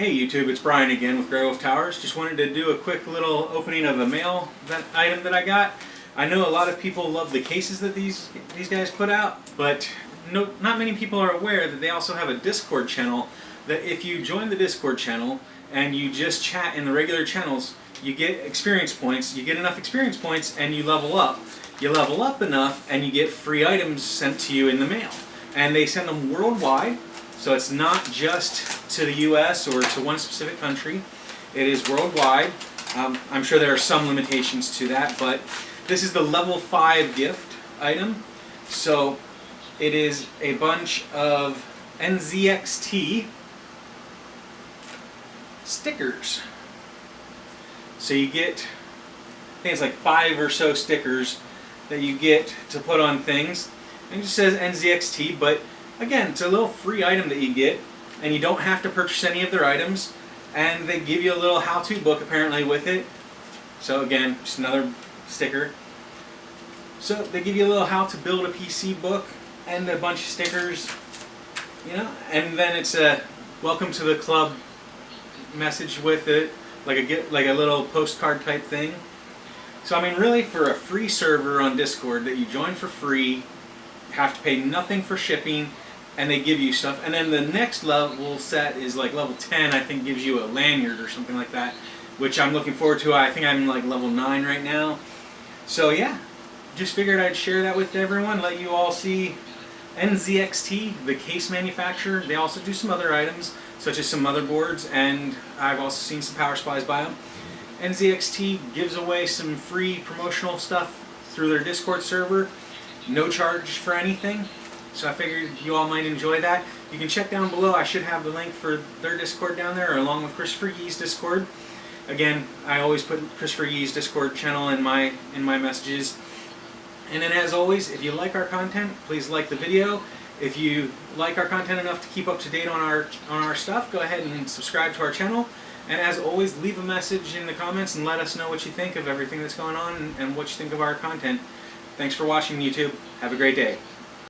Hey YouTube, it's Brian again with GreyWolf Towers. Just wanted to do a quick little opening of a mail item that I got. I know a lot of people love the cases that these guys put out, but not many people are aware that they also have a Discord channel that if you join the Discord channel and you just chat in the regular channels, you get experience points. You get enough experience points and you level up. You level up enough and you get free items sent to you in the mail. And they send them worldwide, so it's not just to the US or to one specific country. It is worldwide. I'm sure there are some limitations to that, but this is the level 5 gift item. So it is a bunch of NZXT stickers. So you get, I think it's like 5 or so stickers that you get to put on things. And it just says NZXT, but again, it's a little free item that you get, and you don't have to purchase any of their items, and they give you a little how-to book apparently with it. So again, just another sticker. So they give you a little how to build a PC book and a bunch of stickers, you know, and then it's a welcome to the club message with it, like a little postcard type thing. So I mean, really, for a free server on Discord that you join for free, have to pay nothing for shipping, and they give you stuff. And then the next level set is like level 10, I think, gives you a lanyard or something like that, which I'm looking forward to. I think I'm like level 9 right now. So yeah, just figured I'd share that with everyone, let you all see NZXT, the case manufacturer. They also do some other items, such as some motherboards, and I've also seen some power supplies by them. NZXT gives away some free promotional stuff through their Discord server. No charge for anything, so I figured you all might enjoy that. You can check down below. I should have the link for their Discord down there, along with Christopher Yee's Discord. Again, I always put Christopher Yee's Discord channel in my messages. And then, as always, if you like our content, please like the video. If you like our content enough to keep up to date on our stuff, go ahead and subscribe to our channel. And as always, leave a message in the comments and let us know what you think of everything that's going on and what you think of our content. Thanks for watching, YouTube. Have a great day.